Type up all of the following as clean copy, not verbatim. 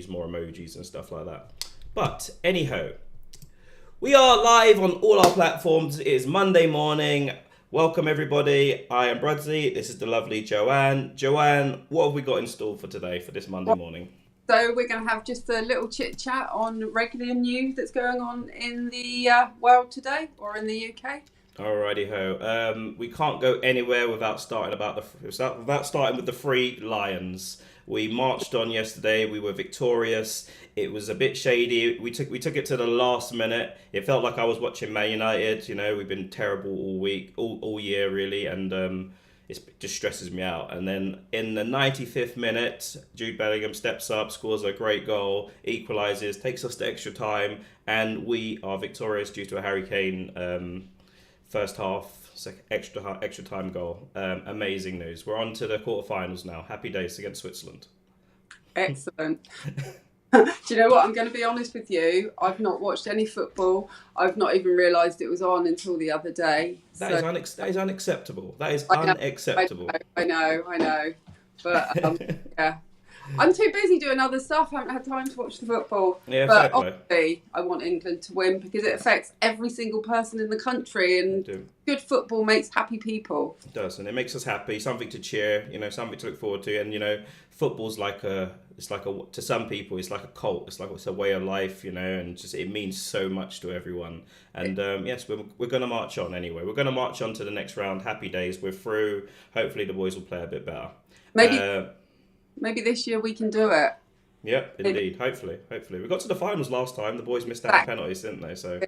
use more emojis and stuff like that. But anyhow, we are live on all our platforms. It is Monday morning. Welcome everybody. I am Brudsy. This is the lovely Joanne. Joanne, what have we got in store for today for this Monday morning? So we're going to have just a little chit chat on regular news that's going on in the world today, or in the UK. Alrighty ho. We can't go anywhere without starting with the Three Lions. We marched on yesterday. We were victorious. It was a bit shady. We took it to the last minute. It felt like I was watching Man United. You know, we've been terrible all week, all year really, and it just stresses me out. And then in the 95th minute, Jude Bellingham steps up, scores a great goal, equalises, takes us to extra time, and we are victorious due to a Harry Kane first half extra time goal. Amazing news. We're on to the quarterfinals now. Happy days against Switzerland. Excellent. Do you know what? I'm going to be honest with you. I've not watched any football. I've not even realised it was on until the other day. That is unacceptable. That is unacceptable. I know. But yeah. I'm too busy doing other stuff. I haven't had time to watch the football. Yeah, but obviously, I want England to win because it affects every single person in the country, and good football makes happy people. It does, and it makes us happy. Something to cheer, something to look forward to. And football's to some people, it's like a cult. It's a way of life, and just it means so much to everyone. And yes, we're going to march on anyway. We're going to march on to the next round. Happy days. We're through. Hopefully, the boys will play a bit better. Maybe this year we can do it. Yep, indeed. Hopefully. We got to the finals last time. The boys missed out on penalties, didn't they? So,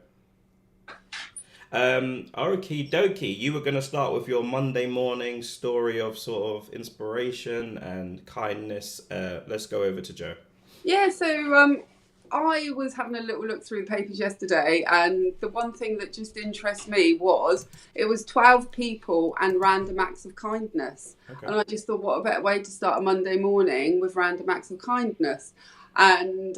okie dokie. You were going to start with your Monday morning story of sort of inspiration and kindness. Let's go over to Joe. Yeah, so I was having a little look through the papers yesterday, and the one thing that just interests me was it was 12 people and random acts of kindness. Okay. And I just thought, what a better way to start a Monday morning with random acts of kindness. And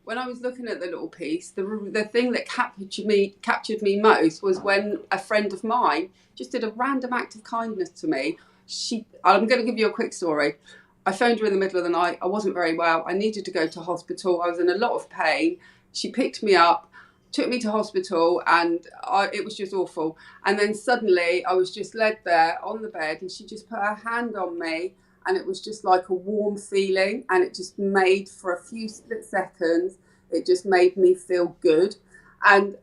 when I was looking at the little piece, the thing that captured me most was when a friend of mine just did a random act of kindness to me. I'm going to give you a quick story. I phoned her in the middle of the night. I wasn't very well. I needed to go to hospital. I was in a lot of pain. She picked me up, took me to hospital, and it was just awful. And then suddenly I was just led there on the bed, and she just put her hand on me, and it was just like a warm feeling, and it just made, for a few split seconds, it just made me feel good. And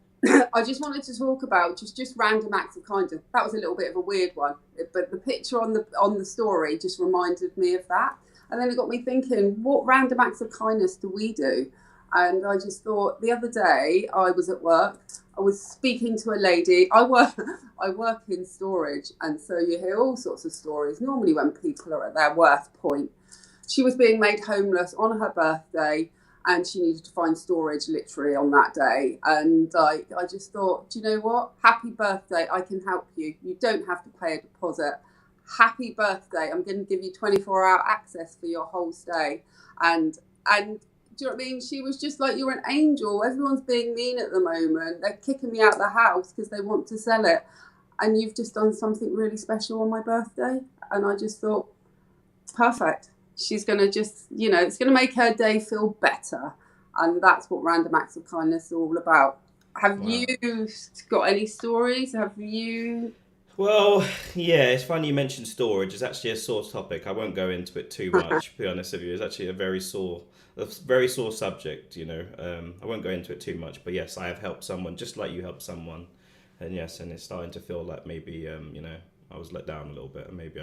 I just wanted to talk about just random acts of kindness. That was a little bit of a weird one, but the picture on the story just reminded me of that. And then it got me thinking, what random acts of kindness do we do? And I just thought, the other day I was at work. I was speaking to a lady. I work in storage, and so you hear all sorts of stories. Normally when people are at their worst point. She was being made homeless on her birthday, and she needed to find storage literally on that day. And I just thought, do you know what? Happy birthday, I can help you. You don't have to pay a deposit. Happy birthday, I'm going to give you 24-hour access for your whole stay. And do you know what I mean? She was just like, you're an angel. Everyone's being mean at the moment. They're kicking me out of the house because they want to sell it. And you've just done something really special on my birthday. And I just thought, perfect. She's going to just, it's going to make her day feel better. And that's what random acts of kindness are all about. Have you got any stories? Have you? Well, yeah, it's funny you mentioned storage. It's actually a sore topic. I won't go into it too much, to be honest with you. It's actually a very sore subject, I won't go into it too much. But yes, I have helped someone just like you helped someone. And yes, and it's starting to feel like maybe, I was let down a little bit. And maybe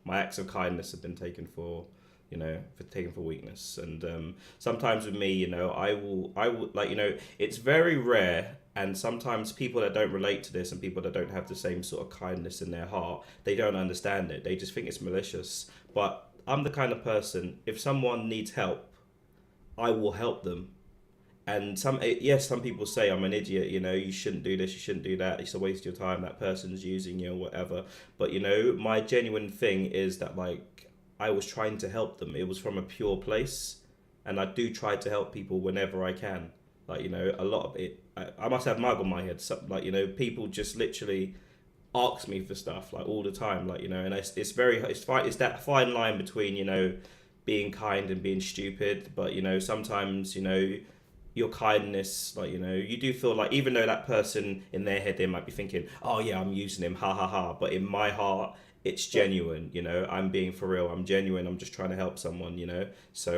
my acts of kindness have been taken for weakness. And sometimes with me, I will it's very rare. And sometimes people that don't relate to this and people that don't have the same sort of kindness in their heart, they don't understand it. They just think it's malicious. But I'm the kind of person, if someone needs help, I will help them. And some people say I'm an idiot, you shouldn't do this, you shouldn't do that, it's a waste of your time, that person's using you or whatever. But, my genuine thing is that, I was trying to help them. It was from a pure place. And I do try to help people whenever I can. A lot of it, I must have mug on my head. So, people just literally ask me for stuff, all the time, and it's that fine line between, being kind and being stupid, but you know, sometimes, you know, your kindness, like, you know, you do feel like, even though that person in their head, they might be thinking, oh yeah, I'm using him, ha ha ha, but in my heart, it's genuine, you know, I'm being for real, I'm genuine, I'm just trying to help someone, you know. So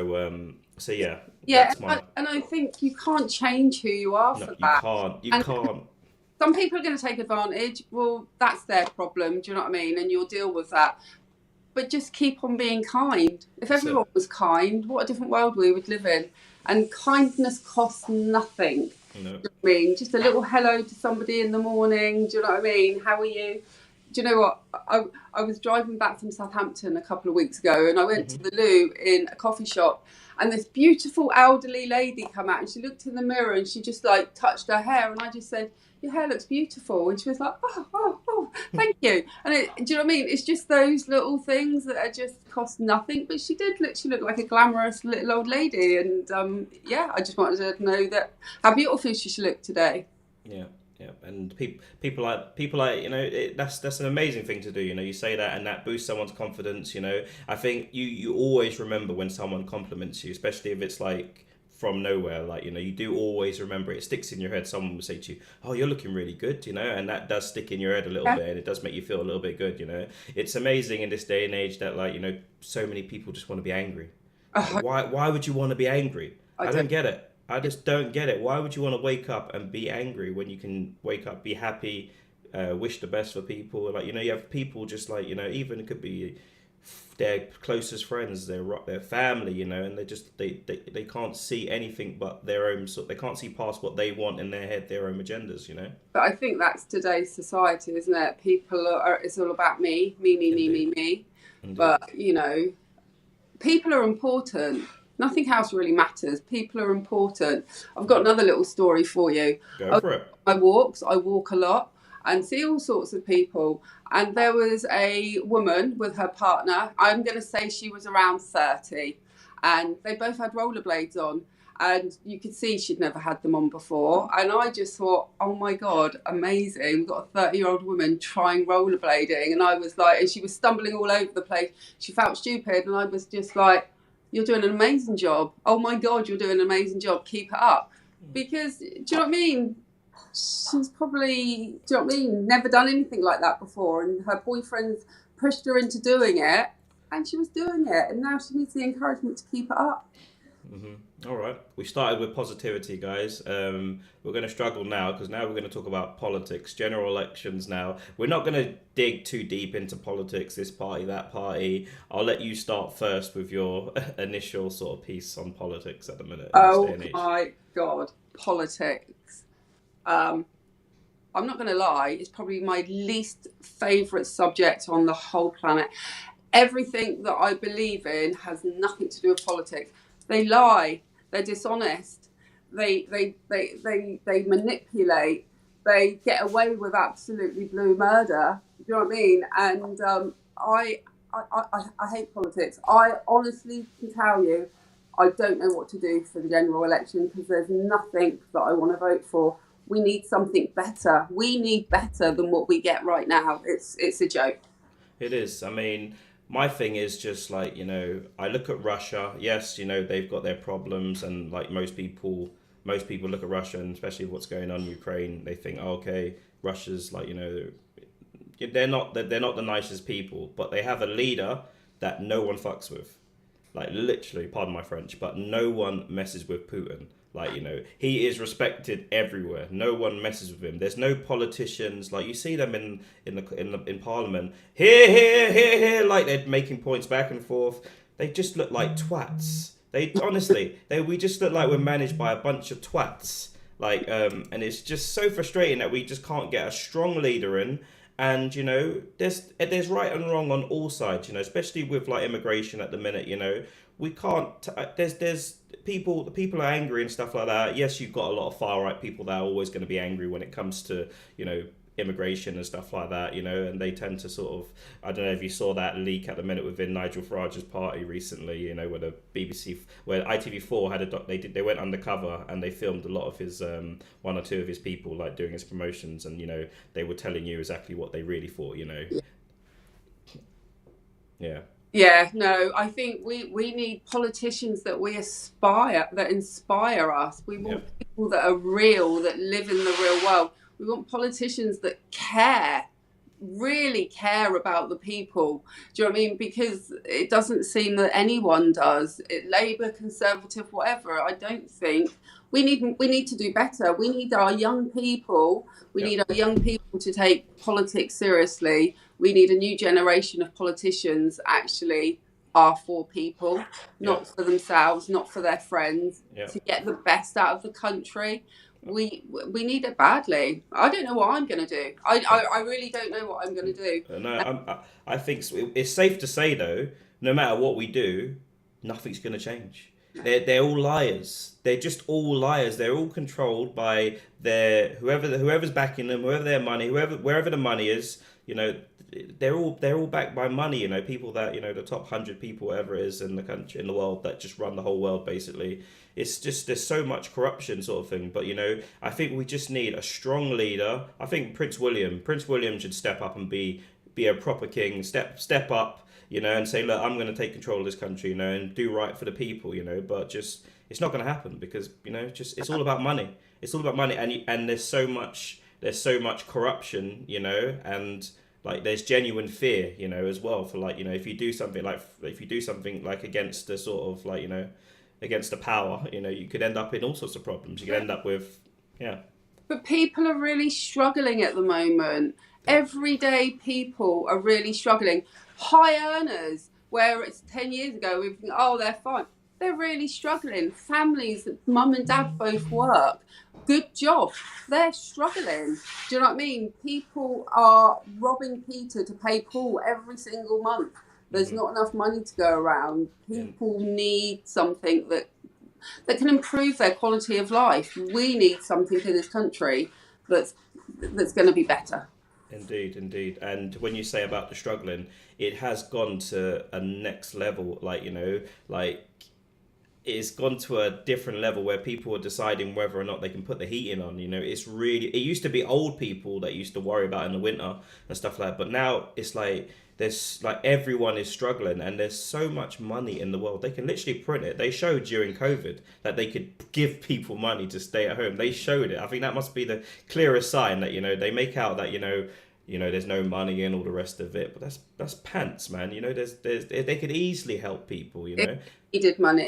yeah, Yeah, that's my. and I think you can't change who you are No, for you that. can't, you And can't. some people are going to take advantage. Well, that's their problem. Do you know what I mean? And you'll deal with that. But just keep on being kind. If So everyone was kind, what a different world we would live in. And kindness costs nothing. you know. Do you know what I mean? Just a little hello to somebody in the morning. Do you know what I mean? How are you? Do you know what? I was driving back from Southampton a couple of weeks ago, and I went to Hmm. the loo in a coffee shop, and this beautiful elderly lady come out, and she looked in the mirror, and she just like touched her hair, and I just said, "Your hair looks beautiful," and she was like, "Oh, thank you." And do you know what I mean? It's just those little things that are just cost nothing, but she did look. She looked like a glamorous little old lady, and yeah, I just wanted to know that how beautiful she looked today. Yeah, yeah, and people like you know, that's an amazing thing to do. You know, you say that and that boosts someone's confidence. You know, I think you always remember when someone compliments you, especially if it's like from nowhere. Like, you know, you do always remember it. It sticks in your head. Someone will say to you, "Oh, you're looking really good," you know, and that does stick in your head a little Yeah. bit, and it does make you feel a little bit good. You know, it's amazing in this day and age that, like, you know, so many people just want to be angry. Like, Oh, why would you want to be angry? I I don't. don't get it. I just don't get it. Why would you want to wake up and be angry when you can wake up, be happy, wish the best for people? Like, you know, you have people just like, you know, even it could be their closest friends, their family, you know, and they can't see anything but their own sort. They can't see past what they want in their head, their own agendas, you know. But I think that's today's society, isn't it? People are, it's all about me, me, me, me, me, Indeed, me. indeed. But, you know, people are important. Nothing else really matters. People are important. I've got another little story for you. Go for it. I walk a lot and see all sorts of people. And there was a woman with her partner. I'm going to say she was around 30. And they both had rollerblades on. And you could see she'd never had them on before. And I just thought, oh my God, amazing. We've got a 30-year-old woman trying rollerblading. And I was like, and she was stumbling all over the place. She felt stupid. And I was just like, you're doing an amazing job. Oh my God, you're doing an amazing job. Keep it up. Because, do you know what I mean? She's probably, do you know what I mean, never done anything like that before. And her boyfriend pushed her into doing it. And she was doing it. And now she needs the encouragement to keep it up. All right. We started with positivity, guys. We're going to struggle now because now we're going to talk about politics, general elections now. We're not going to dig too deep into politics, this party, that party. I'll let you start first with your initial sort of piece on politics at the minute in this day Oh and age. my God, politics. Um, I'm not going to lie, it's probably my least favourite subject on the whole planet. Everything that I believe in has nothing to do with politics. They lie, they're dishonest, they manipulate, they get away with absolutely blue murder. Do you know what I mean? And I hate politics. I honestly can tell you, I don't know what to do for the general election because there's nothing that I want to vote for. We need something better. We need better than what we get right now. It's a joke. It is. I mean, my thing is just like, you know, I look at Russia. Yes, you know, they've got their problems, and like most people look at Russia, and especially what's going on in Ukraine, they think, oh, okay, Russia's like, you know, they're not the nicest people, but they have a leader that no one fucks with. Like, literally, pardon my French, but no one messes with Putin. Like, you know, he is respected everywhere. No one messes with him. There's no politicians, like you see them in Parliament, here, like they're making points back and forth. They just look like twats. They honestly, we just look like we're managed by a bunch of twats. Like, and it's just so frustrating that we just can't get a strong leader in. And you know, there's right and wrong on all sides. You know, especially with like immigration at the minute. You know, we can't. There's people. The people are angry and stuff like that. Yes, you've got a lot of far right people that are always going to be angry when it comes to, you know, immigration and stuff like that. You know, and they tend to sort of. I don't know if you saw that leak at the minute within Nigel Farage's party recently. You know, where the BBC, where ITV4 had a they went undercover and they filmed a lot of his one or two of his people like doing his promotions, and you know, they were telling you exactly what they really thought. You know, yeah. Yeah, no, I think we need politicians that we aspire, that inspire us. We Yeah, want people that are real, that live in the real world. We want politicians that care, really care about the people. Do you know what I mean? Because it doesn't seem that anyone does. Labour, Conservative, whatever. I don't think we need to do better. We need our young people. We yeah, need our young people to take politics seriously. We need a new generation of politicians actually are for people, yeah, not for themselves, not for their friends, yeah. to get the best out of the country. We need it badly. I don't know what I'm going to do. I really don't know what I'm going to do. No, I think it's safe to say though, no matter what we do, nothing's going to change. They're all liars. They're just all liars. They're all controlled by their whoever's backing them, whoever their money, wherever the money is. You know, they're all backed by money. You know, people that the top 100 people, whatever it is in the country, in the world, that just run the whole world basically. It's just there's so much corruption sort of thing. But I think we just need a strong leader. I think Prince William should step up and be a proper king. Step up, and say, look, I'm going to take control of this country, and do right for the people, But just it's not going to happen because just it's all about money. It's all about money, and there's so much corruption, and like there's genuine fear, as well for like if you do something like against the sort of like against the power, you could end up in all sorts of problems. You could end up with yeah, But people are really struggling at the moment. yeah, Everyday people are really struggling. High earners, where it's 10 years ago, we think, oh, they're fine. They're really struggling. Families, mum and dad both work. Good job. They're struggling. Do you know what I mean? People are robbing Peter to pay Paul every single month. There's not enough money to go around. yeah. People need something that can improve their quality of life. We need something in this country that's that's going to be better. Indeed, indeed. And when you say about the struggling, it has gone to a next level. Like it's gone to a different level where people are deciding whether or not they can put the heating on. It used to be old people that used to worry about in the winter and stuff like that. But now it's like there's like everyone is struggling and there's so much money in the world. They can literally print it. They showed during COVID that they could give people money to stay at home. They showed it. I think that must be the clearest sign that, they make out that, there's no money and all the rest of it. But that's pants, man. There's they could easily help people. If they needed money,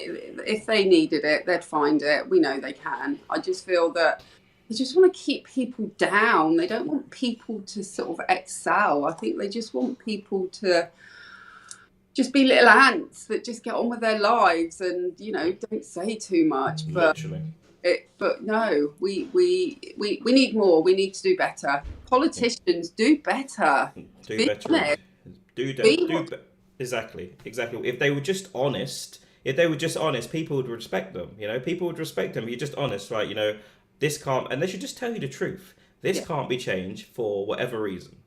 if they needed it, they'd find it. We know they can. I just feel that they just want to keep people down. They don't want people to sort of excel. I think they just want people to just be little ants that just get on with their lives and don't say too much. Literally. But no, we need more. We need to do better. Politicians, do better. Do Be better. honest. Do that. Be what. Exactly. Exactly. If they were just honest, people would respect them. People would respect them. You're just honest, right? This can't, and they should just tell you the truth. This Yeah. can't be changed for whatever reason.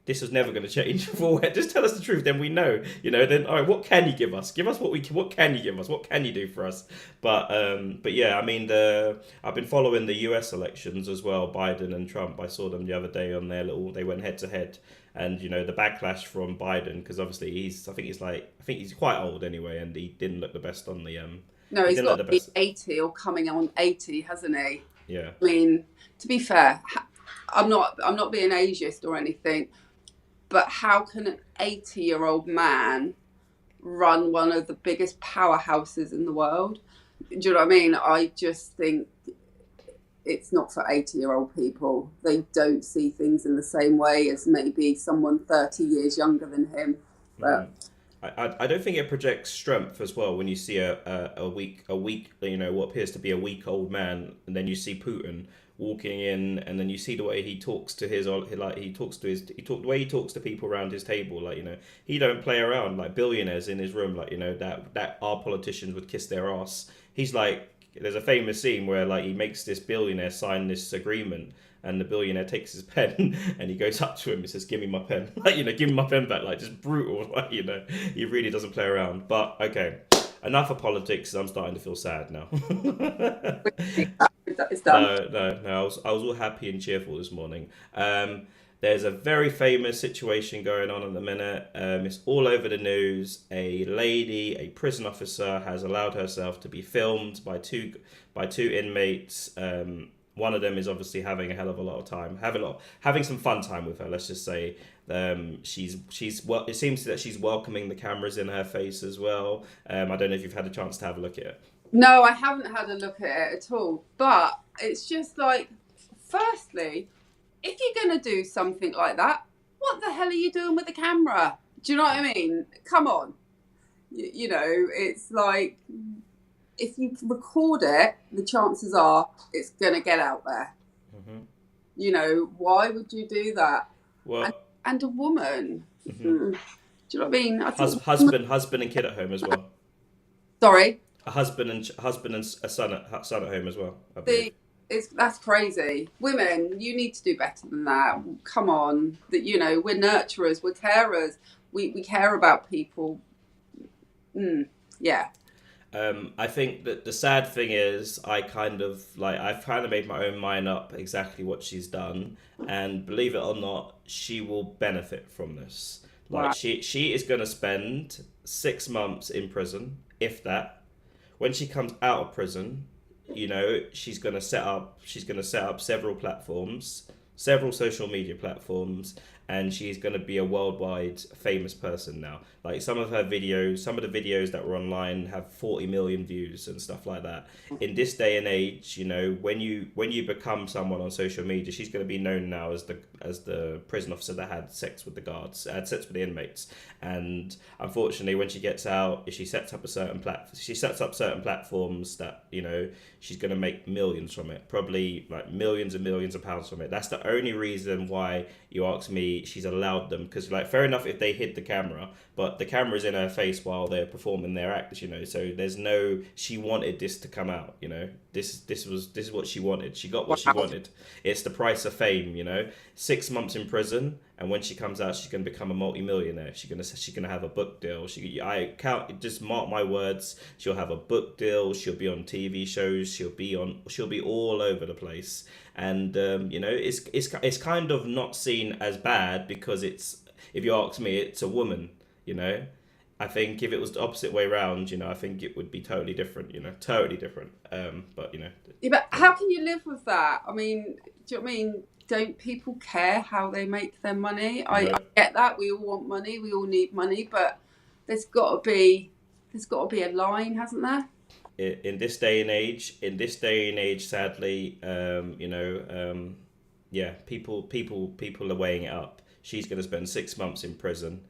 This is never going to change. Just tell us the truth, then we know. Then all right, what can you give us? Give us what can you give us? What can you do for us? But yeah, I mean, I've been following the U.S. elections as well, Biden and Trump. I saw them the other day on their they went head to head, and the backlash from Biden because obviously I think he's quite old anyway, and he didn't look the best on the No, he he's didn't look got the to be best. 80 or coming on 80, hasn't he? Yeah, I mean, to be fair, I'm not being ageist or anything, but how can an 80-year-old man run one of the biggest powerhouses in the world? Do you know what I mean? I just think it's not for 80-year-old people. They don't see things in the same way as maybe someone 30 years younger than him. But I don't think it projects strength as well when you see a weak what appears to be a weak old man, and then you see Putin walking in, and then you see the way he talks to the way he talks to people around his table, he don't play around like billionaires in his room, that our politicians would kiss their ass. He's like, there's a famous scene where like he makes this billionaire sign this agreement, and the billionaire takes his pen and he goes up to him and says, "Give me my pen," give me my pen back, just brutal, he really doesn't play around. But okay, enough of politics. I'm starting to feel sad now. it's done. No. I was all happy and cheerful this morning. There's a very famous situation going on at the minute. It's all over the news. A lady, a prison officer, has allowed herself to be filmed by two inmates. One of them is obviously having a hell of a lot of time, having some fun time with her. Let's just say she's well. It seems that she's welcoming the cameras in her face as well. I don't know if you've had a chance to have a look at it. No, I haven't had a look at it at all. But it's just like, firstly, if you're going to do something like that, what the hell are you doing with the camera? Do you know what I mean? Come on. You know, it's like, if you record it, the chances are it's going to get out there. Hmm. You know, why would you do that? Well, And a woman. Do you know what I mean? I think, husband and kid at home as well. sorry. A husband and a son at home as well, I believe. That's crazy. Women, you need to do better than that. Come on. That, you know, we're nurturers, we're carers. We care about people. Yeah. I think that the sad thing is I've kind of made my own mind up exactly what she's done, and believe it or not, she will benefit from this. Like, Wow. she is going to spend 6 months in prison, if that. When she comes out of prison, you know, she's going to set up several platforms, several social media platforms, and she's going to be a worldwide famous person now. Like, some of the videos that were online have 40 million views and stuff like that. In this day and age, you know, when you become someone on social media, she's going to be known now as the prison officer that had sex with the inmates. And unfortunately, when she gets out, if she sets up certain platforms that, you know, she's going to make millions from it, probably like millions and millions of pounds from it. That's the only reason why, you ask me, she's allowed them. Because, like, fair enough if they hid the camera, but the camera's in her face while they're performing their act, you know. So she wanted this to come out, you know. This is what she wanted. She got what she wanted. It's the price of fame, you know. 6 months in prison, and when she comes out, she's gonna become a multi-millionaire. She's gonna have a book deal. Just mark my words. She'll have a book deal. She'll be on TV shows. She'll be all over the place. And you know, it's kind of not seen as bad because if you ask me, it's a woman. You know, I think if it was the opposite way around, you know, I think it would be totally different. You know, totally different. But you know. Yeah, but how can you live with that? I mean, do you know what I mean? Don't people care how they make their money? I get that. We all want money. We all need money, but there's got to be a line, hasn't there? In this day and age, sadly, you know, yeah, people are weighing it up. She's going to spend 6 months in prison,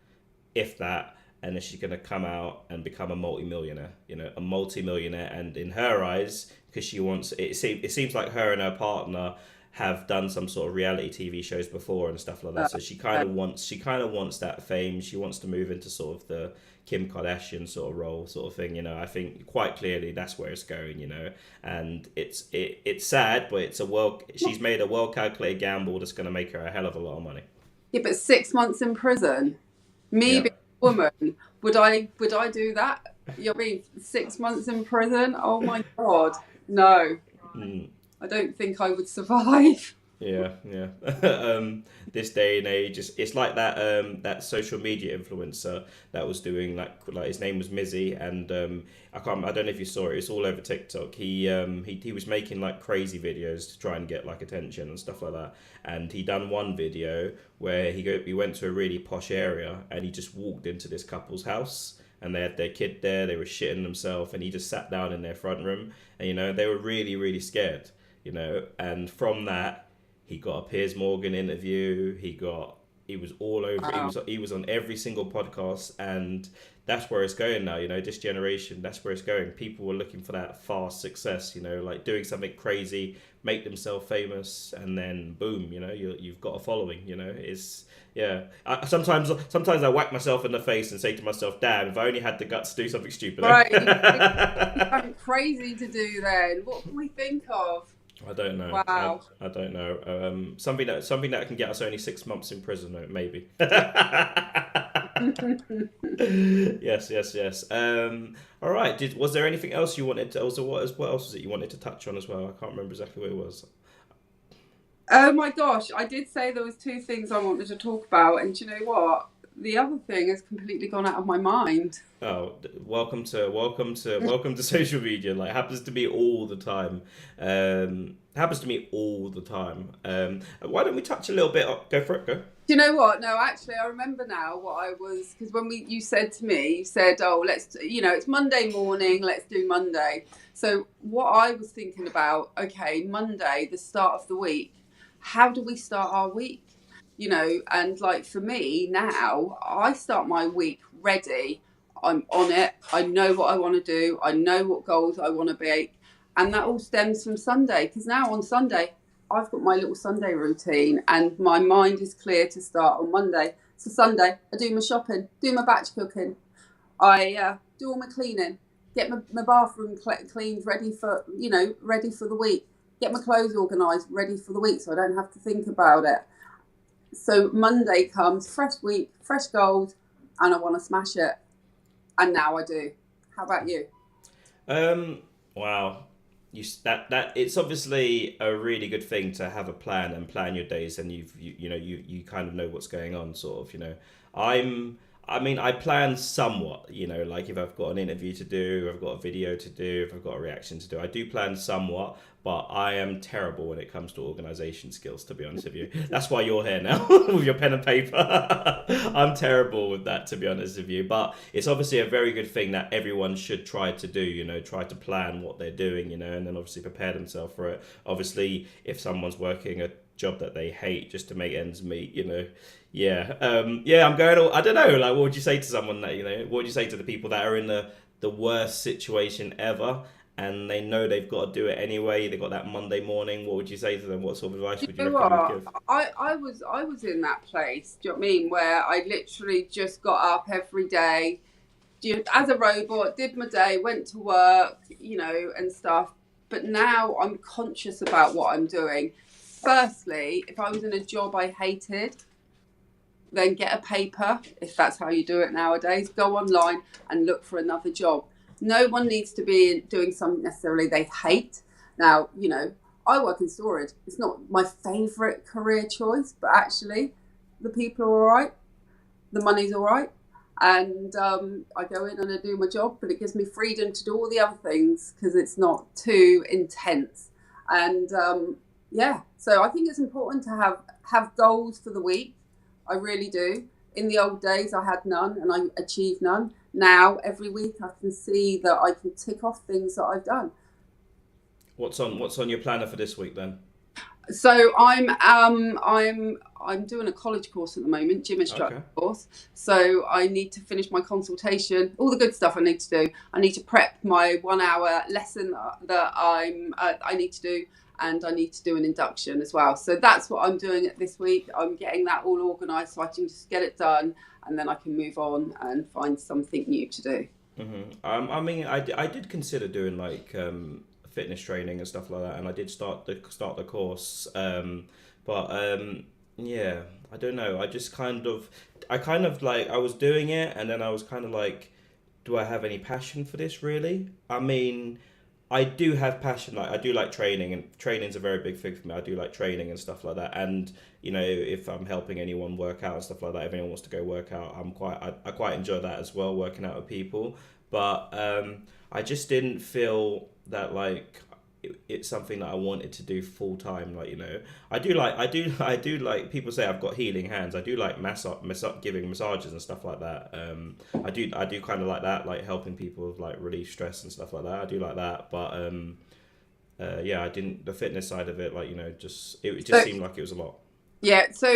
if that, and then she's going to come out and become a multi-millionaire. You know, a multi-millionaire, and in her eyes, because she wants it seems like her and her partner have done some sort of reality TV shows before and stuff like that. So she kind of wants that fame. She wants to move into sort of the Kim Kardashian sort of role, sort of thing. You know, I think quite clearly that's where it's going. You know, and it's sad, but she's made a well calculated gamble that's going to make her a hell of a lot of money. Yeah, but 6 months in prison, me being a woman, would I do that? You know what I mean? 6 months in prison? Oh my God, no. I don't think I would survive. Yeah. This day and age, it's like that social media influencer that was doing like his name was Mizzy, and I don't know if you saw it. It's all over TikTok. He was making like crazy videos to try and get like attention and stuff like that. And he done one video where he went to a really posh area and he just walked into this couple's house. And they had their kid there. They were shitting themselves, and he just sat down in their front room. And you know, they were really, really scared. You know, and from that, he got a Piers Morgan interview. He was all over. Wow. He was on every single podcast, and that's where it's going now. You know, this generation, that's where it's going. People were looking for that fast success. You know, like doing something crazy, make themselves famous, and then boom. You know, you've got a following. You know, sometimes I whack myself in the face and say to myself, "Damn, if I only had the guts to do something stupid." Right, something crazy to do then. What can we think of? I don't know. Wow. I don't know. Something that can get us only 6 months in prison, maybe. Yes. All right. Was there anything else you wanted to? Also, what else was it you wanted to touch on as well? I can't remember exactly what it was. Oh my gosh, I did say there was two things I wanted to talk about, and do you know what? The other thing has completely gone out of my mind. Oh, welcome to social media. Like happens to me all the time. Happens to me all the time. Why don't we touch a little bit? Go for it. Go. Do you know what? No, actually, I remember now what I was, because when you said to me, you said, "Oh, let's, it's Monday morning. Let's do Monday." So what I was thinking about, okay, Monday, the start of the week. How do we start our week? And like for me now, I start my week ready. I'm on it. I know what I want to do. I know what goals I want to make, and that all stems from Sunday. Because now on Sunday, I've got my little Sunday routine, and my mind is clear to start on Monday. So Sunday, I do my shopping, do my batch cooking, I do all my cleaning, get my bathroom cleaned, ready for the week, get my clothes organised, ready for the week, so I don't have to think about it. So Monday comes, fresh week, fresh goals, and I want to smash it. And now I do. How about you? Um, wow. That it's obviously a really good thing to have a plan and plan your days, and you kind of know what's going on, sort of. I'm. I mean, I plan somewhat. Like if I've got an interview to do, if I've got a video to do, if I've got a reaction to do, I do plan somewhat. But I am terrible when it comes to organization skills, to be honest with you. That's why you're here now with your pen and paper. I'm terrible with that, to be honest with you. But it's obviously a very good thing that everyone should try to do, try to plan what they're doing, and then obviously prepare themselves for it. Obviously, if someone's working a job that they hate just to make ends meet, yeah. Yeah, I'm going, I don't know, like, what would you say to someone that, what would you say to the people that are in the worst situation ever? And they know they've got to do it anyway. They got that Monday morning. What would you say to them? What sort of advice Do would you you know reckon you would what? give? I was in that place. Do you know what I mean? Where I literally just got up every day, as a robot, did my day, went to work, and stuff. But now I'm conscious about what I'm doing. Firstly, if I was in a job I hated, then get a paper, if that's how you do it nowadays. Go online and look for another job. No one needs to be doing something necessarily they hate. Now, I work in storage. It's not my favourite career choice, but actually, the people are all right, the money's all right, and I go in and I do my job, but it gives me freedom to do all the other things because it's not too intense. And yeah, so I think it's important to have goals for the week. I really do. In the old days, I had none and I achieved none. Now, every week, I can see that I can tick off things that I've done. What's on your planner for this week then? So I'm doing a college course at the moment, gym instructor Okay. course. So I need to finish my consultation, all the good stuff I need to do. I need to prep my 1 hour lesson that I need to do, and I need to do an induction as well. So that's what I'm doing at this week. I'm getting that all organised so I can just get it done, and then I can move on and find something new to do. I mean, I did consider doing like fitness training and stuff like that, and I did start the course. But yeah, I don't know. I kind of like I was doing it, and then I was kind of like, do I have any passion for this really? I mean, I do have passion. Like I do like training, and training's a very big thing for me. I do like training and stuff like that. And if I'm helping anyone work out and stuff like that, if anyone wants to go work out, I quite enjoy that as well, working out with people. But I just didn't feel that like it's something that I wanted to do full time. Like I do like people say I've got healing hands. I do like giving massages and stuff like that. I do kind of like that, like helping people with like relief stress and stuff like that. I do like that, but yeah, I didn't the fitness side of it. Like it just So seemed like it was a lot. yeah, so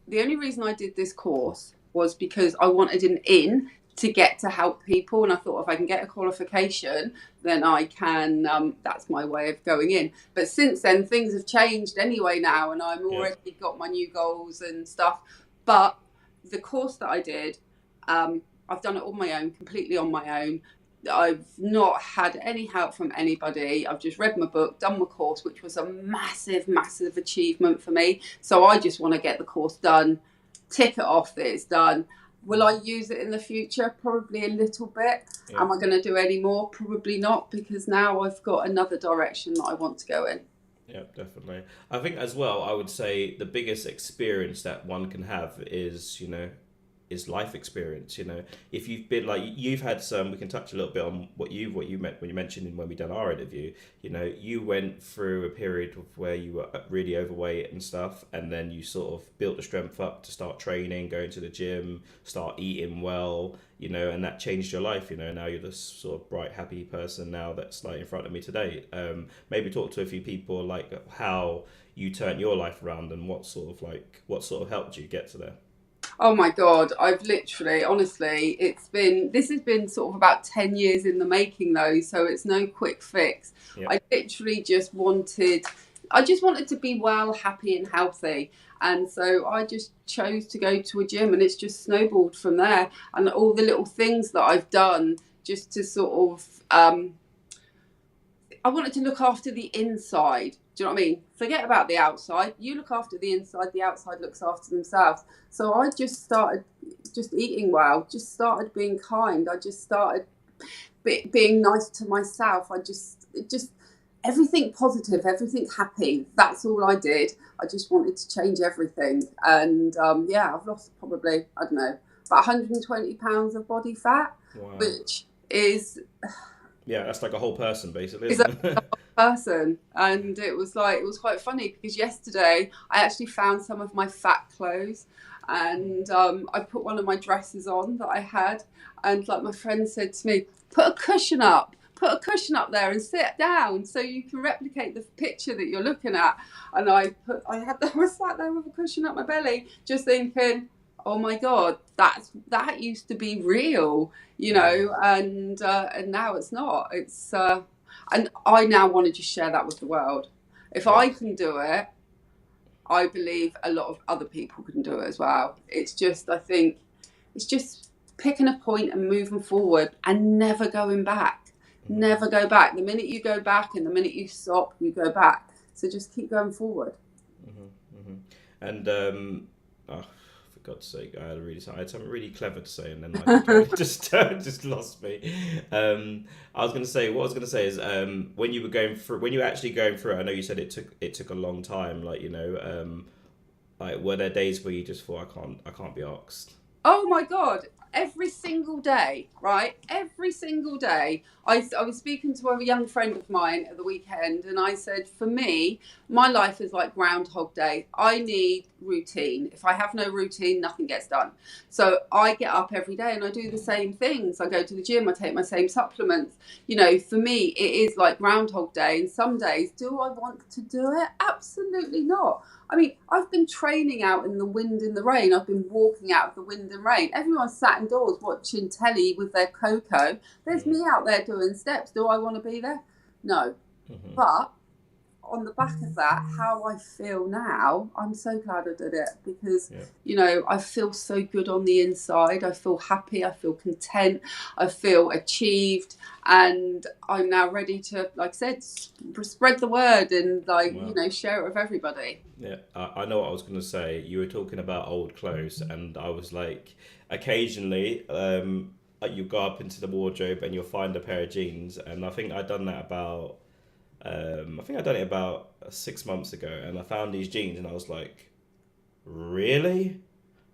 the only reason I did this course was because I wanted an in to get to help people, and I thought if I can get a qualification, then I can. That's my way of going in. But since then, things have changed anyway now, and I'm Yeah. already got my new goals and stuff. But the course that I did, I've done it on my own, completely on my own. I've not had any help from anybody. I've just read my book, done my course, which was a massive, massive achievement for me. So I just want to get the course done, tick it off that it's done. Will I use it in the future? Probably a little bit. Yeah. Am I going to do any more? Probably not, because now I've got another direction that I want to go in. Yeah, definitely. I think as well, I would say the biggest experience that one can have is, is life experience. If you've been like you've had some, we can touch a little bit on what you meant when you mentioned when we done our interview. You went through a period of where you were really overweight and stuff, and then you sort of built the strength up to start training, going to the gym, start eating well. And that changed your life. Now you're this sort of bright, happy person now that's like in front of me today. Maybe talk to a few people like how you turned your life around and what sort of helped you get to there. Oh my God, I've literally, honestly, this has been sort of about 10 years in the making though, so it's no quick fix. Yeah. I literally I just wanted to be well, happy and healthy. And so I just chose to go to a gym and it's just snowballed from there. And all the little things that I've done just to sort of, I wanted to look after the inside. Do you know what I mean? Forget about the outside. You look after the inside, the outside looks after themselves. So I just started just eating well, just started being kind. I just started being nice to myself. It just everything positive, everything happy. That's all I did. I just wanted to change everything. And yeah, I've lost probably, I don't know, about 120 pounds of body fat, Wow. which is Yeah, that's like a whole person basically, is isn't a it? person. And it was quite funny because yesterday I actually found some of my fat clothes and I put one of my dresses on that I had, and like my friend said to me, put a cushion up there and sit down so you can replicate the picture that you're looking at. And I was sat there with a cushion up my belly just thinking, oh my God, that used to be real, and now it's not. And I now want to just share that with the world. If Yeah. I can do it, I believe a lot of other people can do it as well. It's just, I think, it's just picking a point and moving forward and never going back. Never go back. The minute you go back and the minute you stop, you go back. So just keep going forward. And oh, for God's sake, I had something really clever to say, and then like it just lost me. What I was gonna say is when you were actually going through it, I know you said it took a long time. Like were there days where you just thought I can't be asked? Oh my God. Every single day, right? Every single day. I was speaking to a young friend of mine at the weekend, and I said, for me, my life is like Groundhog Day. I need routine. If I have no routine, nothing gets done. So I get up every day and I do the same things. I go to the gym, I take my same supplements. For me, it is like Groundhog Day. And some days, do I want to do it? Absolutely not. I mean, I've been training out in the wind and the rain. I've been walking out of the wind and rain. Everyone's sat indoors watching telly with their cocoa. There's me out there doing steps. Do I want to be there? No. But on the back of that, how I feel now, I'm so glad I did it because, I feel so good on the inside. I feel happy. I feel content. I feel achieved. And I'm now ready to, like I said, spread the word and Wow. share it with everybody. Yeah, I know what I was going to say. You were talking about old clothes, and I was like, occasionally, you go up into the wardrobe and you'll find a pair of jeans, and I think I done it about 6 months ago, and I found these jeans, and I was like, really?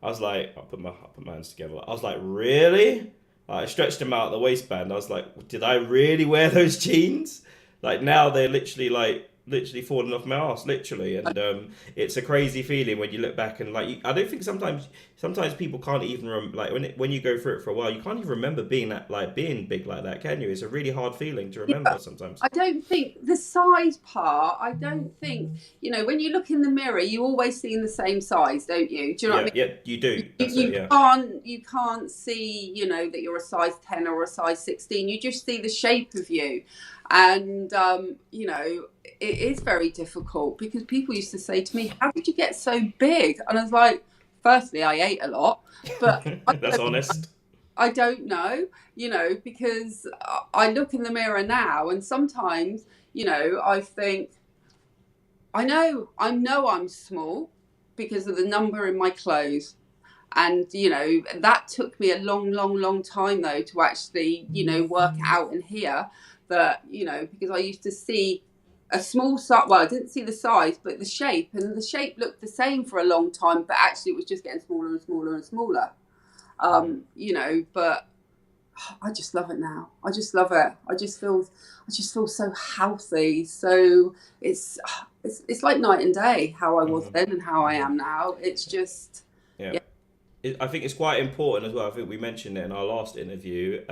I was like, I put my hands together. I was like, really? Like, I stretched them out at the waistband. I was like, did I really wear those jeans? Like now they're literally falling off my ass, literally, and it's a crazy feeling when you look back and I don't think sometimes people can't even like when you go through it for a while, you can't even remember being big like that, can you? It's a really hard feeling to remember sometimes. I don't think the size part, I don't think, when you look in the mirror, you always see in the same size, don't you? Do you know what I Yeah, mean? yeah, you do. You, That's it. you Yeah. can't see, that you're a size 10 or a size 16. You just see the shape of you. And, it is very difficult because people used to say to me, how did you get so big? And I was like, firstly, I ate a lot, but That's honest. I don't know, because I look in the mirror now and sometimes, I think, I know I'm small because of the number in my clothes. And, that took me a long, long, long time though to actually, work out in here that, because I used to see a small size. Well, I didn't see the size, but the shape, and the shape looked the same for a long time, but actually it was just getting smaller and smaller and smaller. But I just love it now. I just love it. I just feel so healthy. So it's like night and day how I was then and how I Hmm. am now. It's just Yeah. yeah. I think it's quite important as well. I think we mentioned it in our last interview.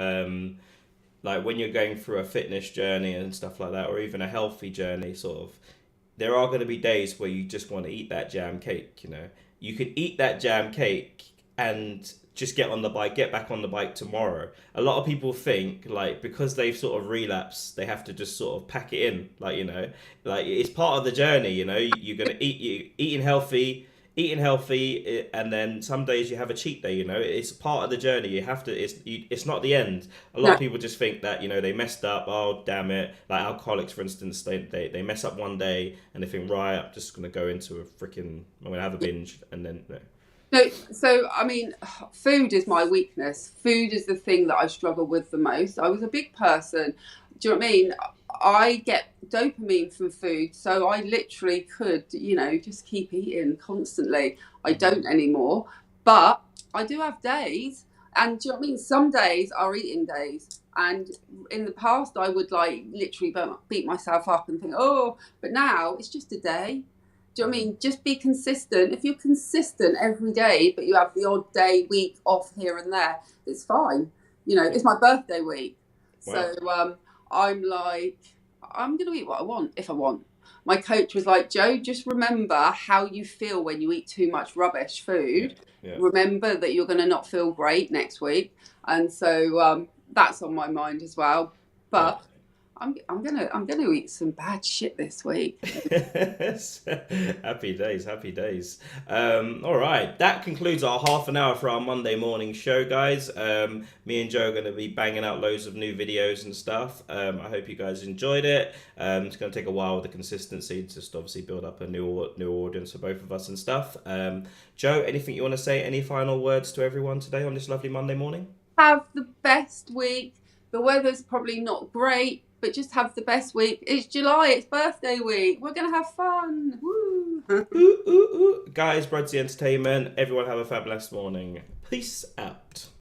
Like when you're going through a fitness journey and stuff like that, or even a healthy journey, sort of, there are going to be days where you just want to eat that jam cake. You could eat that jam cake and just get on the bike, get back on the bike tomorrow. A lot of people think like because they've sort of relapsed, they have to just sort of pack it in, like it's part of the journey. You're gonna eating healthy, and then some days you have a cheat day. It's part of the journey. You have to. It's not the end. A lot No, of people just think that they messed up. Oh damn it! Like alcoholics, for instance, they mess up one day and they think, right, I'm just gonna go into a freaking. I'm gonna have a binge, and then no. no. So I mean, food is my weakness. Food is the thing that I struggle with the most. I was a big person. Do you know what I mean? I get dopamine from food, so I literally could, just keep eating constantly. I Mhm. don't anymore, but I do have days, and do you know what I mean? Some days are eating days, and in the past I would like literally beat myself up and think, oh, but now it's just a day. Do you know what I Mhm. mean? Just be consistent. If you're consistent every day, but you have the odd day, week off here and there, it's fine. Yeah. It's my birthday week. Wow. So I'm like, I'm going to eat what I want if I want. My coach was like, Joe, just remember how you feel when you eat too much rubbish Yeah. food. Yeah. Remember that you're going to not feel great next week. And so that's on my mind as well. Yeah. But I'm gonna eat some bad shit this week. Happy days, happy days. All right, that concludes our half an hour for our Monday morning show, guys. Me and Joe are going to be banging out loads of new videos and stuff. I hope you guys enjoyed it. It's going to take a while with the consistency, just obviously build up a new audience for both of us and stuff. Joe, anything you want to say? Any final words to everyone today on this lovely Monday morning? Have the best week. The weather's probably not great, but just have the best week. It's July, it's birthday week. We're going to have fun. Woo! Ooh, ooh, ooh. Guys, Brudsy Entertainment, everyone have a fabulous morning. Peace out.